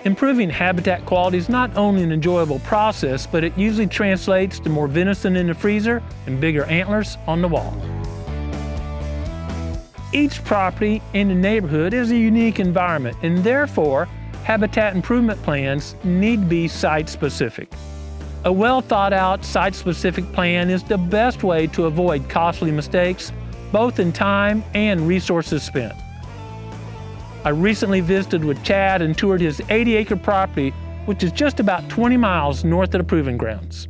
Improving habitat quality is not only an enjoyable process, but it usually translates to more venison in the freezer and bigger antlers on the wall. Each property in the neighborhood is a unique environment, and therefore, habitat improvement plans need to be site-specific. A well-thought-out, site-specific plan is the best way to avoid costly mistakes, both in time and resources spent. I recently visited with Chad and toured his 80-acre property, which is just about 20 miles north of the proving grounds.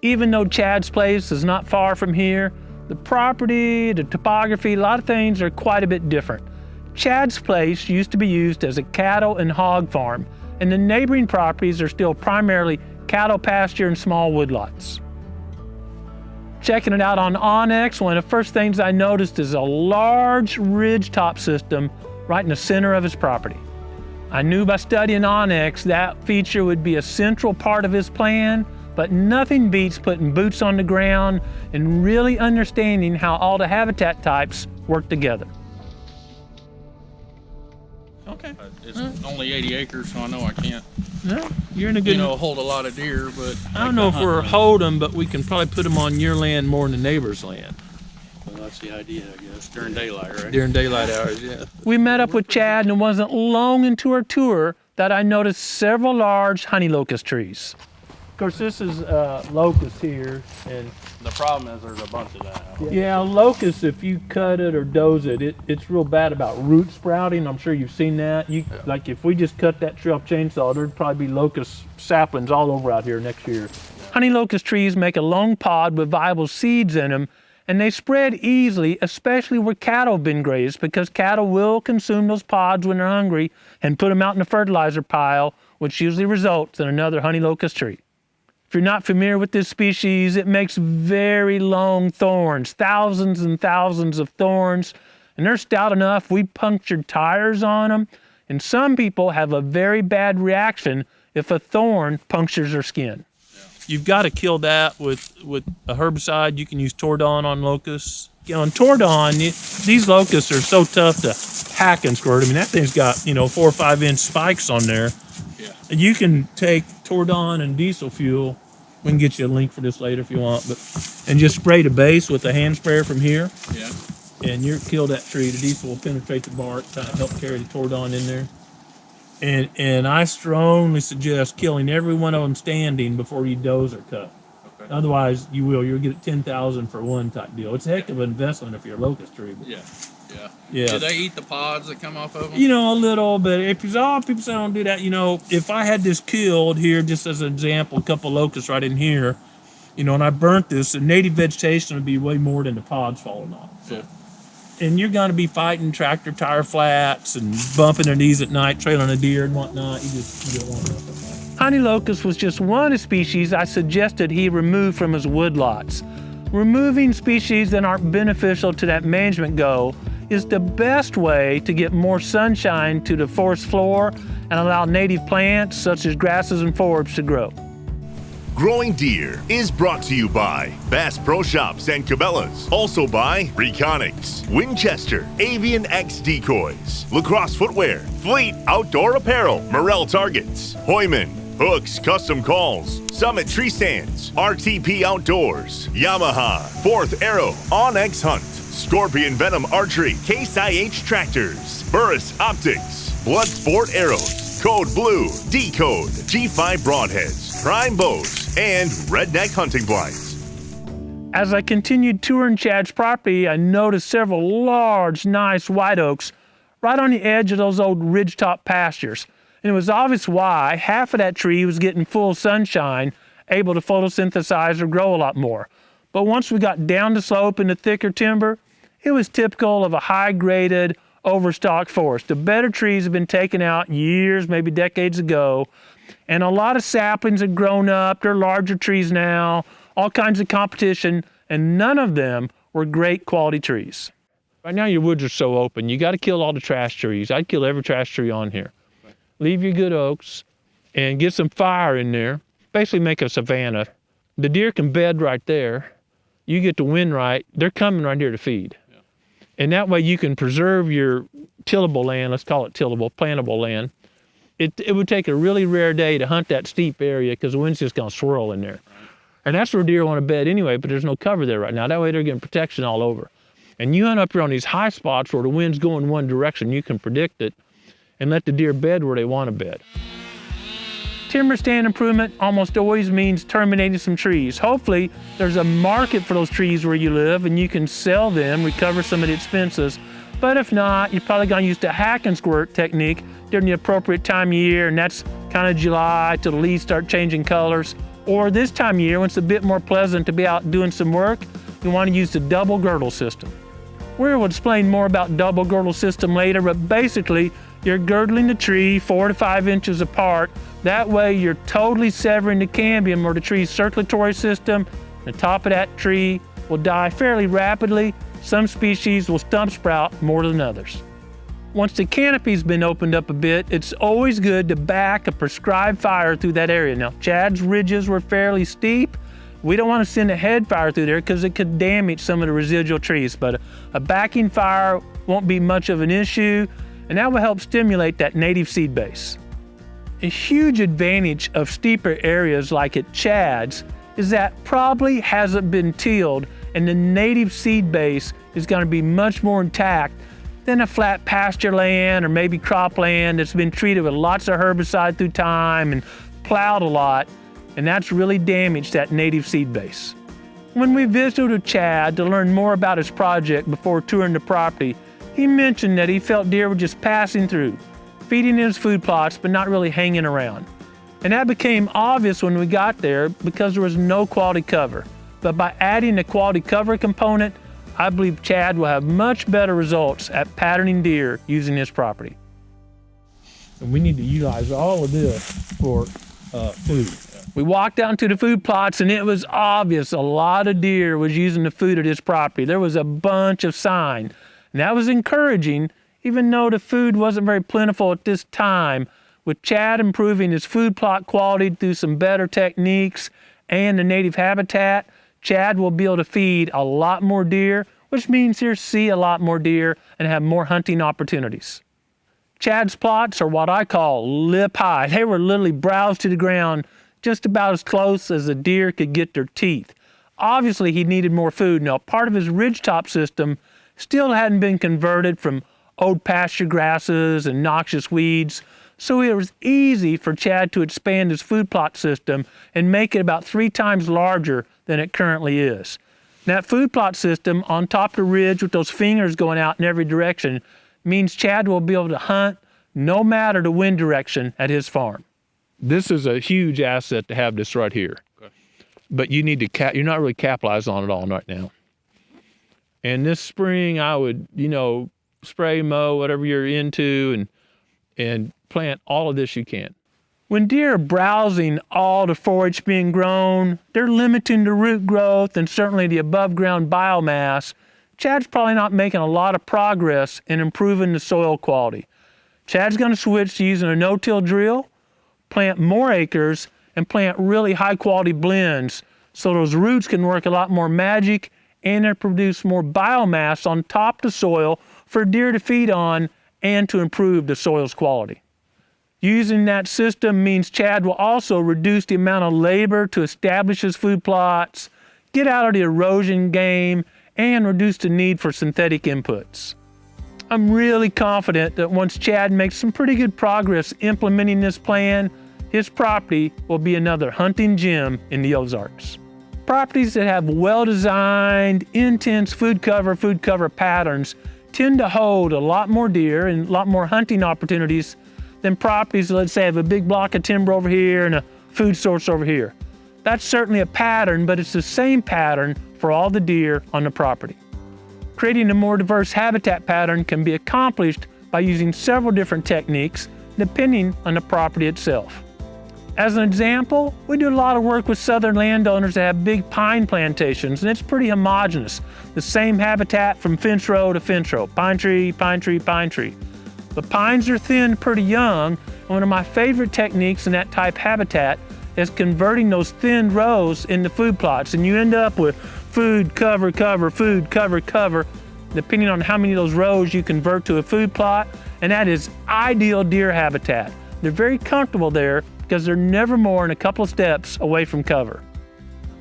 Even though Chad's place is not far from here, the property, the topography, a lot of things are quite a bit different. Chad's place used to be used as a cattle and hog farm, and the neighboring properties are still primarily cattle pasture and small woodlots. Checking it out on onX, one of the first things I noticed is a large ridgetop system right in the center of his property. I knew by studying onX that feature would be a central part of his plan, but nothing beats putting boots on the ground and really understanding how all the habitat types work together. Okay. It's only 80 acres, so I know I can't, No, you're in a good. hold a lot of deer, but I don't know if we're holding, but we can probably put them on your land more than the neighbor's land. Well, that's the idea, I guess, during daylight, right? During daylight hours, yeah. We met up with Chad, and it wasn't long into our tour that I noticed several large honey locust trees. Of course, this is locust here, and The problem is there's a bunch of that. yeah, locust, if you cut it or doze it, it's real bad about root sprouting. I'm sure you've seen that. Like if we just cut that tree off chainsaw, there'd probably be locust saplings all over out here next year. Honey locust trees make a long pod with viable seeds in them, and they spread easily, especially where cattle have been grazed, because cattle will consume those pods when they're hungry and put them out in the fertilizer pile, which usually results in another honey locust tree. If you're not familiar with this species, it makes very long thorns, thousands and thousands of thorns, and they're stout enough we punctured tires on them, and some people have a very bad reaction if a thorn punctures their skin. You've got to kill that with a herbicide. You can use Tordon on locusts. You know, on Tordon, these locusts are so tough to hack and squirt. I mean, that thing's got, 4 or 5 inch spikes on there. Yeah. And you can take Tordon and diesel fuel. We can get you a link for this later if you want, and just spray the base with a hand sprayer from here. Yeah. And you kill that tree. The diesel will penetrate the bark, kind of help carry the Tordon in there. And I strongly suggest killing every one of them standing before you doze or cut. Okay. Otherwise, you'll get 10,000 for one type deal. It's a heck of an investment if you're a locust tree. But Yeah. Yeah. yeah. Do they eat the pods that come off of them? A little, but if people say don't do that, if I had this killed here, just as an example, a couple locusts right in here, and I burnt this, the native vegetation would be way more than the pods falling off. So. Yeah. And you're going to be fighting tractor tire flats and bumping their knees at night, trailing a deer and whatnot. You don't want that. Honey locust was just one of the species I suggested he remove from his woodlots. Removing species that aren't beneficial to that management goal is the best way to get more sunshine to the forest floor and allow native plants such as grasses and forbs to grow. Growing Deer is brought to you by Bass Pro Shops and Cabela's. Also by Reconics, Winchester, Avian X Decoys, Lacrosse Footwear, Fleet Outdoor Apparel, Morel Targets, Hoyman, Hooks Custom Calls, Summit Tree Stands, RTP Outdoors, Yamaha, Fourth Arrow, onX Hunt, Scorpion Venom Archery, Case IH Tractors, Burris Optics, Bloodsport Arrows, Code Blue, Decode, G5 Broadheads, Prime Bows, and Redneck Hunting Blinds. As I continued touring Chad's property, I noticed several large, nice white oaks right on the edge of those old ridgetop pastures. And it was obvious why. Half of that tree was getting full sunshine, able to photosynthesize or grow a lot more. But once we got down the slope into thicker timber, it was typical of a high-graded, overstocked forest. The better trees have been taken out years, maybe decades ago, and a lot of saplings have grown up. They're larger trees now, all kinds of competition, and none of them were great quality trees. Right now your woods are so open, you got to kill all the trash trees. I'd kill every trash tree on here. Leave your good oaks and get some fire in there. Basically make a savanna. The deer can bed right there. You get the wind right, they're coming right here to feed. And that way you can preserve your tillable land, let's call it tillable, plantable land, it would take a really rare day to hunt that steep area because the wind's just gonna swirl in there. And that's where deer want to bed anyway, but there's no cover there right now. That way they're getting protection all over. And you hunt up here on these high spots where the wind's going one direction, you can predict it and let the deer bed where they want to bed. Timber stand improvement almost always means terminating some trees. Hopefully there's a market for those trees where you live and you can sell them, recover some of the expenses. But if not, you're probably gonna use the hack and squirt technique during the appropriate time of year, and that's kind of July till the leaves start changing colors. Or this time of year when it's a bit more pleasant to be out doing some work, you want to use the double girdle system. We will explain more about double girdle system later, but basically you're girdling the tree 4 to 5 inches apart. That way you're totally severing the cambium or the tree's circulatory system. The top of that tree will die fairly rapidly. Some species will stump sprout more than others. Once the canopy's been opened up a bit, it's always good to back a prescribed fire through that area. Now, Chad's ridges were fairly steep. We don't want to send a head fire through there because it could damage some of the residual trees, but a backing fire won't be much of an issue, and that will help stimulate that native seed base. A huge advantage of steeper areas like at Chad's is that probably hasn't been tilled, and the native seed base is going to be much more intact than a flat pasture land or maybe cropland that's been treated with lots of herbicide through time and plowed a lot, and that's really damaged that native seed base. When we visited with Chad to learn more about his project before touring the property, he mentioned that he felt deer were just passing through, feeding in his food plots but not really hanging around. And that became obvious when we got there because there was no quality cover. But by adding the quality cover component, I believe Chad will have much better results at patterning deer using his property. And we need to utilize all of this for food. We walked out to the food plots and it was obvious a lot of deer was using the food at his property. There was a bunch of sign. And that was encouraging, even though the food wasn't very plentiful at this time. With Chad improving his food plot quality through some better techniques and the native habitat, Chad will be able to feed a lot more deer, which means he'll see a lot more deer and have more hunting opportunities. Chad's plots are what I call lip high. They were literally browsed to the ground just about as close as a deer could get their teeth. Obviously, he needed more food. Now, part of his ridgetop system still hadn't been converted from old pasture grasses and noxious weeds, so it was easy for Chad to expand his food plot system and make it about 3 times larger than it currently is. That food plot system on top of the ridge with those fingers going out in every direction means Chad will be able to hunt no matter the wind direction at his farm. This is a huge asset to have this right here. Okay. But you need to you're not really capitalized on it all right now. And this spring I would, spray, mow, whatever you're into and plant all of this you can. When deer are browsing all the forage being grown, they're limiting the root growth and certainly the above ground biomass. Chad's probably not making a lot of progress in improving the soil quality. Chad's going to switch to using a no-till drill, plant more acres, and plant really high quality blends so those roots can work a lot more magic and they produce more biomass on top of the soil for deer to feed on and to improve the soil's quality. Using that system means Chad will also reduce the amount of labor to establish his food plots, get out of the erosion game, and reduce the need for synthetic inputs. I'm really confident that once Chad makes some pretty good progress implementing this plan, his property will be another hunting gem in the Ozarks. Properties that have well-designed, intense food cover patterns tend to hold a lot more deer and a lot more hunting opportunities than properties that, let's say, have a big block of timber over here and a food source over here. That's certainly a pattern, but it's the same pattern for all the deer on the property. Creating a more diverse habitat pattern can be accomplished by using several different techniques depending on the property itself. As an example, we do a lot of work with southern landowners that have big pine plantations, and it's pretty homogeneous. The same habitat from fence row to fence row, pine tree, pine tree, pine tree. The pines are thin pretty young, and one of my favorite techniques in that type habitat is converting those thin rows into food plots, and you end up with food, cover, cover, food, cover, cover, depending on how many of those rows you convert to a food plot, and that is ideal deer habitat. they're very comfortable there because they're never more than a couple of steps away from cover.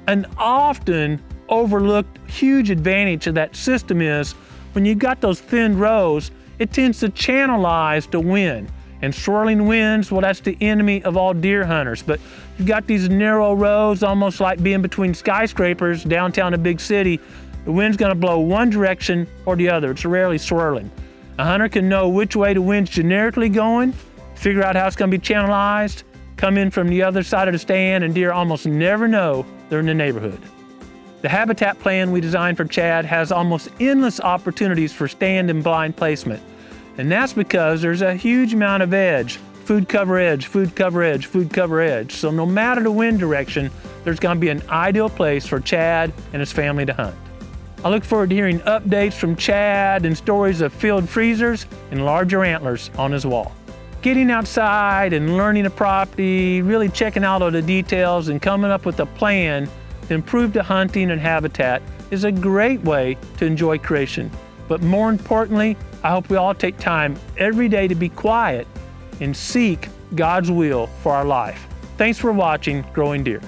An often overlooked huge advantage of that system is when you've got those thin rows, it tends to channelize the wind. And swirling winds, well, that's the enemy of all deer hunters. But you've got these narrow rows, almost like being between skyscrapers downtown a big city. The wind's gonna blow one direction or the other. It's rarely swirling. A hunter can know which way the wind's generically going, figure out how it's gonna be channelized, come in from the other side of the stand, and deer almost never know they're in the neighborhood. The habitat plan we designed for Chad has almost endless opportunities for stand and blind placement. And that's because there's a huge amount of edge, food cover edge, food cover edge, food cover edge. So no matter the wind direction, there's gonna be an ideal place for Chad and his family to hunt. I look forward to hearing updates from Chad and stories of field freezers and larger antlers on his wall. Getting outside and learning the property, really checking out all the details and coming up with a plan to improve the hunting and habitat is a great way to enjoy creation. But more importantly, I hope we all take time every day to be quiet and seek God's will for our life. Thanks for watching Growing Deer.